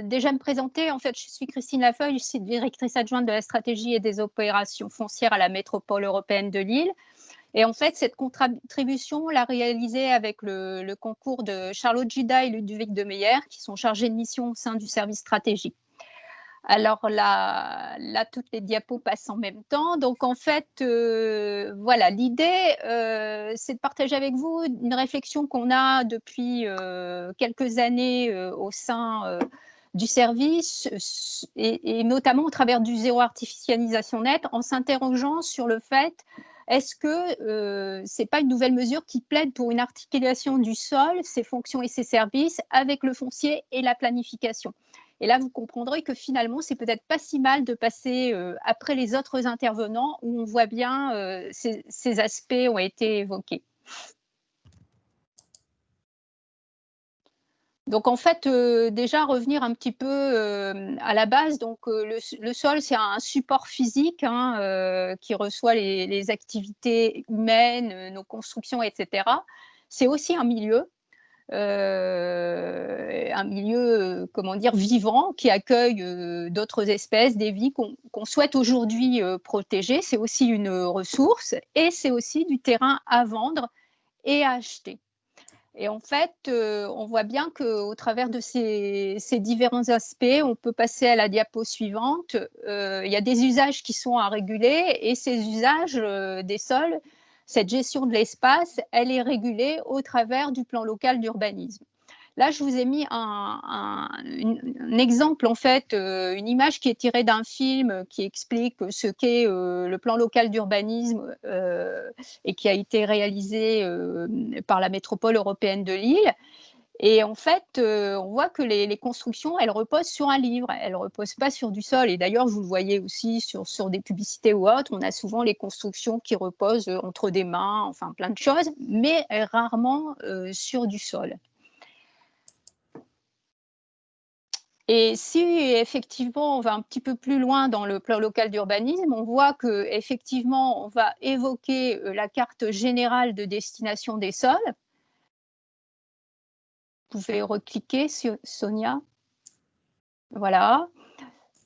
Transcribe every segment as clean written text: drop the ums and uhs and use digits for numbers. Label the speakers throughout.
Speaker 1: Déjà me présenter, en fait, je suis Christine Lafeuille, je suis directrice adjointe de la stratégie et des opérations foncières à la métropole européenne de Lille. Et en fait, cette contribution, on l'a réalisée avec le concours de Charlotte Juda et Ludovic de Meyer, qui sont chargés de mission au sein du service stratégie. Alors là, toutes les diapos passent en même temps. Donc en fait, voilà, l'idée, c'est de partager avec vous une réflexion qu'on a depuis quelques années au sein du service et notamment au travers du zéro artificialisation nette, en s'interrogeant sur le fait est-ce que ce n'est pas une nouvelle mesure qui plaide pour une articulation du sol, ses fonctions et ses services avec le foncier et la planification. Et là, vous comprendrez que finalement, c'est peut-être pas si mal de passer après les autres intervenants où on voit bien ces aspects ont été évoqués. Donc en fait, déjà revenir un petit peu à la base. Donc le sol, c'est un support physique hein, qui reçoit les activités humaines, nos constructions, etc. C'est aussi un milieu, comment dire, vivant qui accueille d'autres espèces, des vies qu'on souhaite aujourd'hui protéger. C'est aussi une ressource et c'est aussi du terrain à vendre et à acheter. Et en fait, on voit bien qu'au travers de ces différents aspects, on peut passer à la diapo suivante. Il y a des usages qui sont à réguler et ces usages des sols, cette gestion de l'espace, elle est régulée au travers du plan local d'urbanisme. Là, je vous ai mis un exemple, en fait, une image qui est tirée d'un film qui explique ce qu'est le plan local d'urbanisme et qui a été réalisé par la métropole européenne de Lille. Et en fait, on voit que les constructions, elles reposent sur un livre, elles ne reposent pas sur du sol. Et d'ailleurs, vous le voyez aussi sur des publicités ou autres, on a souvent les constructions qui reposent entre des mains, enfin plein de choses, mais rarement sur du sol. Et si effectivement on va un petit peu plus loin dans le plan local d'urbanisme, on voit qu'effectivement on va évoquer la carte générale de destination des sols. Vous pouvez recliquer sur Sonia. Voilà.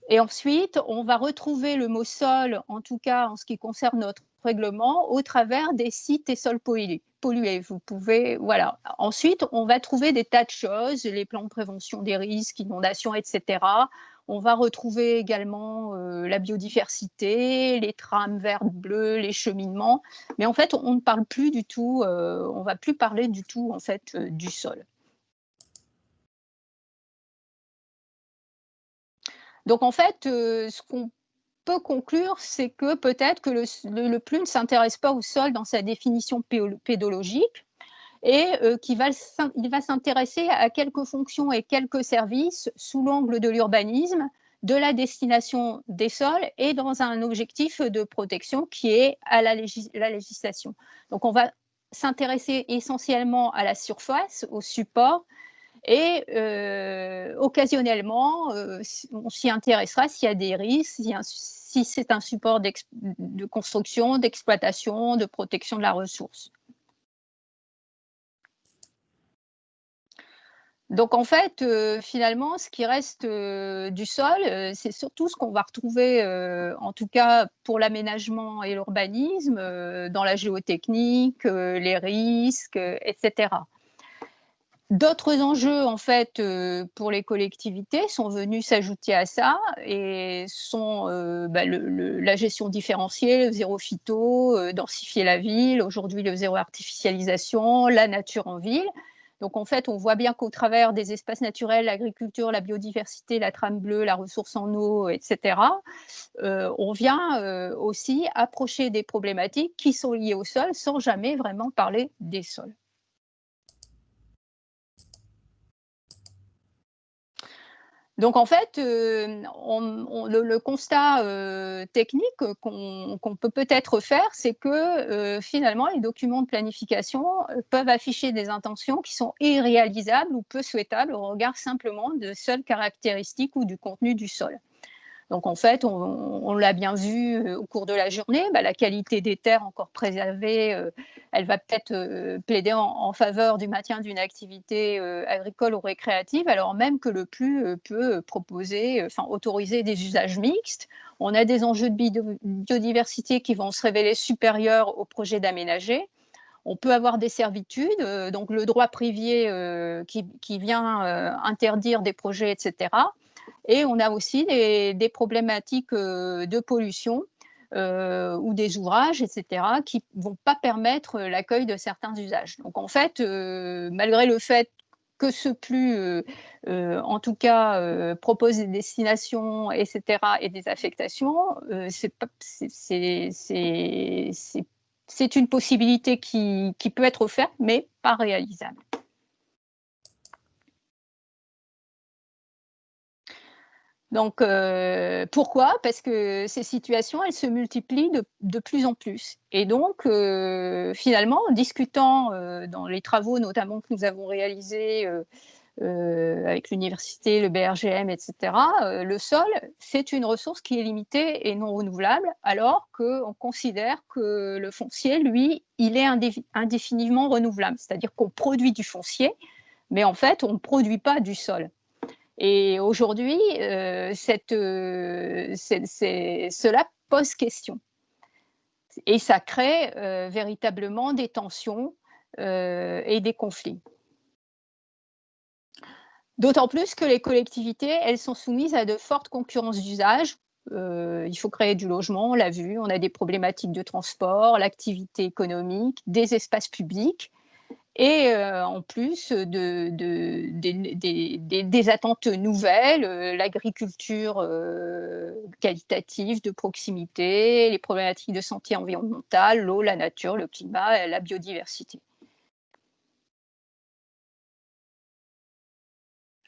Speaker 1: Et ensuite, on va retrouver le mot sol, en tout cas en ce qui concerne notre règlement, au travers des sites et sols pollués. Vous pouvez, voilà. Ensuite, on va trouver des tas de choses, les plans de prévention des risques, inondations, etc. On va retrouver également la biodiversité, les trames vertes, bleues, les cheminements. Mais en fait, on ne parle plus du tout, on ne va plus parler du tout en fait du sol. Donc en fait, ce qu'on peut conclure, c'est que peut-être que le PLU ne s'intéresse pas au sol dans sa définition pédologique et il va s'intéresser à quelques fonctions et quelques services sous l'angle de l'urbanisme, de la destination des sols et dans un objectif de protection qui est à la législation. Donc on va s'intéresser essentiellement à la surface, au support, et occasionnellement, on s'y intéressera s'il y a des risques, si c'est un support de construction, d'exploitation, de protection de la ressource. Donc en fait, finalement, ce qui reste du sol, c'est surtout ce qu'on va retrouver, en tout cas pour l'aménagement et l'urbanisme, dans la géotechnique, les risques, etc. D'autres enjeux, en fait, pour les collectivités sont venus s'ajouter à ça et sont, la gestion différenciée, le zéro phyto, densifier la ville, aujourd'hui le zéro artificialisation, la nature en ville. Donc en fait, on voit bien qu'au travers des espaces naturels, l'agriculture, la biodiversité, la trame bleue, la ressource en eau, et cetera, on vient, aussi approcher des problématiques qui sont liées au sol sans jamais vraiment parler des sols. Donc en fait, le constat technique qu'on peut peut-être faire, c'est que finalement les documents de planification peuvent afficher des intentions qui sont irréalisables ou peu souhaitables au regard simplement de seules caractéristiques ou du contenu du sol. Donc en fait, on l'a bien vu au cours de la journée, la qualité des terres encore préservées, elle va peut-être plaider en faveur du maintien d'une activité agricole ou récréative, alors même que le PLU peut proposer, autoriser des usages mixtes. On a des enjeux de biodiversité qui vont se révéler supérieurs au projet d'aménager. On peut avoir des servitudes, donc le droit privé qui vient interdire des projets, etc. Et on a aussi des problématiques de pollution ou des ouvrages, etc., qui ne vont pas permettre l'accueil de certains usages. Donc en fait, malgré le fait que ce PLU, en tout cas, propose des destinations, etc., et des affectations, c'est une possibilité qui peut être offerte, mais pas réalisable. Donc, pourquoi? Parce que ces situations, elles se multiplient de plus en plus. Et donc, finalement, en discutant dans les travaux notamment que nous avons réalisés avec l'université, le BRGM, etc., le sol, c'est une ressource qui est limitée et non renouvelable, alors qu'on considère que le foncier, lui, il est indéfiniment renouvelable. C'est-à-dire qu'on produit du foncier, mais en fait, on ne produit pas du sol. Et aujourd'hui, cela pose question. Et ça crée véritablement des tensions et des conflits. D'autant plus que les collectivités, elles sont soumises à de fortes concurrences d'usage. Il faut créer du logement, on l'a vu, on a des problématiques de transport, l'activité économique, des espaces publics. Et en plus des attentes nouvelles, l'agriculture qualitative, de proximité, les problématiques de santé environnementale, l'eau, la nature, le climat, la biodiversité.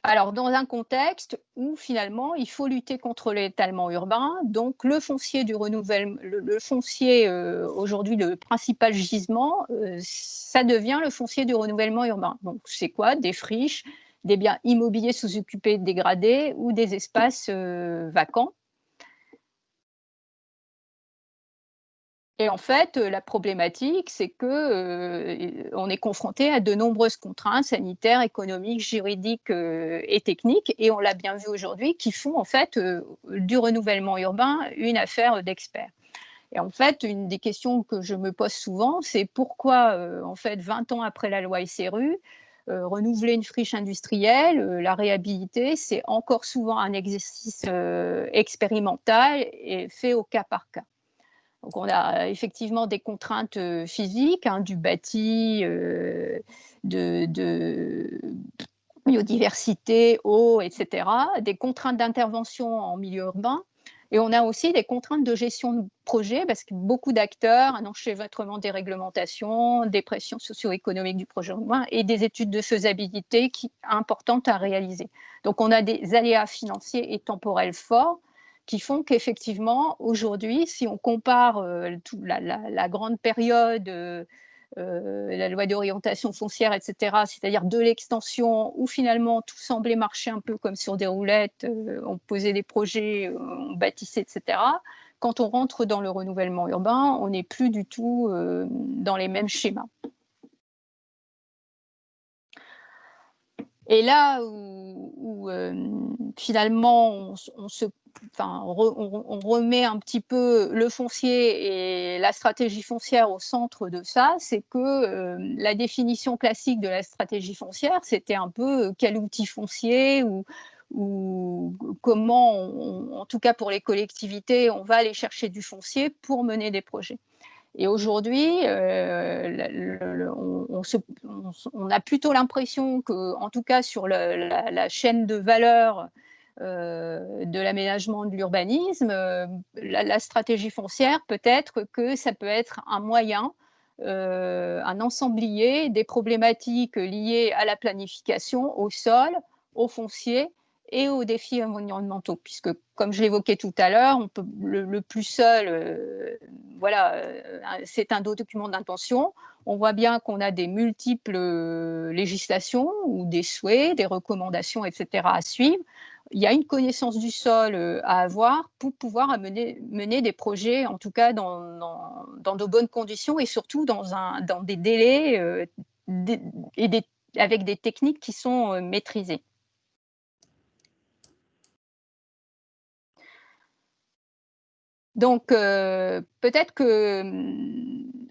Speaker 1: Alors, dans un contexte où finalement il faut lutter contre l'étalement urbain, donc le foncier du renouvellement, le foncier aujourd'hui le principal gisement, ça devient le foncier du renouvellement urbain. Donc c'est quoi? Des friches, des biens immobiliers sous-occupés dégradés ou des espaces vacants. Et en fait, la problématique, c'est que, on est confronté à de nombreuses contraintes sanitaires, économiques, juridiques, et techniques, et on l'a bien vu aujourd'hui, qui font en fait, du renouvellement urbain une affaire d'experts. Et en fait, une des questions que je me pose souvent, c'est pourquoi, en fait, 20 ans après la loi SRU, renouveler une friche industrielle, la réhabiliter, c'est encore souvent un exercice, expérimental et fait au cas par cas. Donc on a effectivement des contraintes physiques, hein, du bâti, de biodiversité, eau, etc., des contraintes d'intervention en milieu urbain. Et on a aussi des contraintes de gestion de projet parce que beaucoup d'acteurs, un enchevêtrement des réglementations, des pressions socio-économiques du projet urbain et des études de faisabilité importantes à réaliser. Donc on a des aléas financiers et temporels forts qui font qu'effectivement, aujourd'hui, si on compare la grande période, la loi d'orientation foncière, etc., c'est-à-dire de l'extension où finalement tout semblait marcher un peu comme sur des roulettes, on posait des projets, on bâtissait, etc. Quand on rentre dans le renouvellement urbain, on n'est plus du tout dans les mêmes schémas. Et là où finalement on remet un petit peu le foncier et la stratégie foncière au centre de ça, c'est que la définition classique de la stratégie foncière, c'était un peu quel outil foncier ou comment, en tout cas pour les collectivités, on va aller chercher du foncier pour mener des projets. Et aujourd'hui, on a plutôt l'impression que, en tout cas sur la chaîne de valeur de l'aménagement de l'urbanisme, la stratégie foncière, peut-être que ça peut être un moyen, un ensemblier des problématiques liées à la planification, au sol, au foncier et aux défis environnementaux. Puisque, comme je l'évoquais tout à l'heure, le plus seul, voilà, c'est un document d'intention. On voit bien qu'on a des multiples législations ou des souhaits, des recommandations, etc. à suivre. il y a une connaissance du sol à avoir pour pouvoir mener des projets, en tout cas dans de bonnes conditions et surtout dans des délais et avec des techniques qui sont maîtrisées. Donc, peut-être que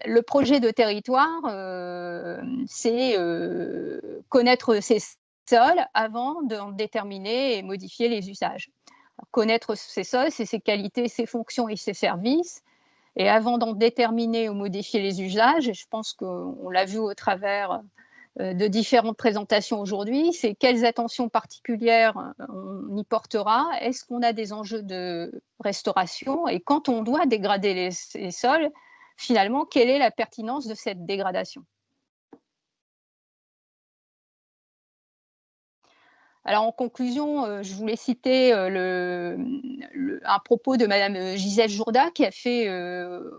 Speaker 1: le projet de territoire, c'est connaître ses sols avant d'en déterminer et modifier les usages. Connaître ses sols, c'est ses qualités, ses fonctions et ses services. Et avant d'en déterminer ou modifier les usages, je pense qu'on l'a vu au travers de différentes présentations aujourd'hui, c'est quelles attentions particulières on y portera. Est-ce qu'on a des enjeux de restauration? Et quand on doit dégrader les sols, finalement, quelle est la pertinence de cette dégradation? Alors en conclusion, je voulais citer un propos de Madame Gisèle Jourda qui a fait,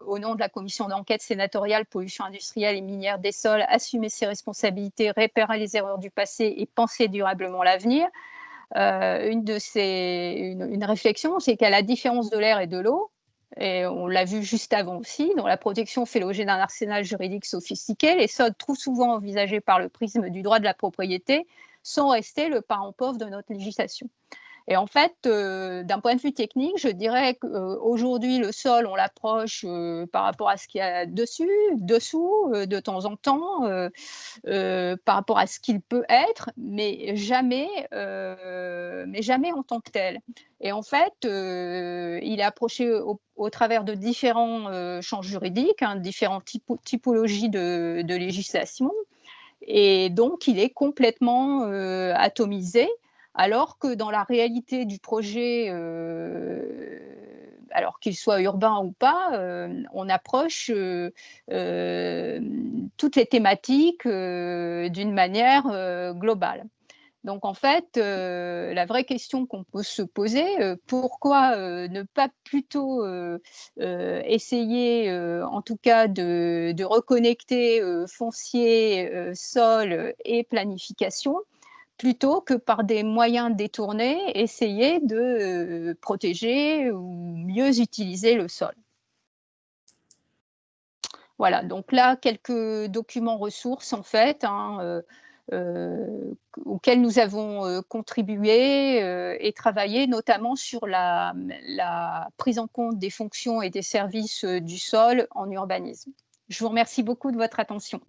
Speaker 1: au nom de la commission d'enquête sénatoriale pollution industrielle et minière des sols, assumer ses responsabilités, réparer les erreurs du passé et penser durablement l'avenir. Une réflexion, c'est qu'à la différence de l'air et de l'eau, et on l'a vu juste avant aussi, dont la protection fait l'objet d'un arsenal juridique sophistiqué, les sols trop souvent envisagés par le prisme du droit de la propriété sont restés le parent pauvre de notre législation. Et en fait, d'un point de vue technique, je dirais qu'aujourd'hui, le sol, on l'approche par rapport à ce qu'il y a dessus, dessous, de temps en temps, par rapport à ce qu'il peut être, mais jamais en tant que tel. Et en fait, il est approché au travers de différents champs juridiques, hein, différentes typologies de législation. Et donc, il est complètement atomisé, alors que dans la réalité du projet, alors qu'il soit urbain ou pas, on approche toutes les thématiques d'une manière globale. Donc en fait, la vraie question qu'on peut se poser, pourquoi ne pas plutôt essayer, en tout cas, de reconnecter foncier, sol et planification, plutôt que par des moyens détournés, essayer de protéger ou mieux utiliser le sol. Voilà, donc là, quelques documents ressources en fait, hein, auxquels nous avons contribué et travaillé, notamment sur la prise en compte des fonctions et des services du sol en urbanisme. Je vous remercie beaucoup de votre attention.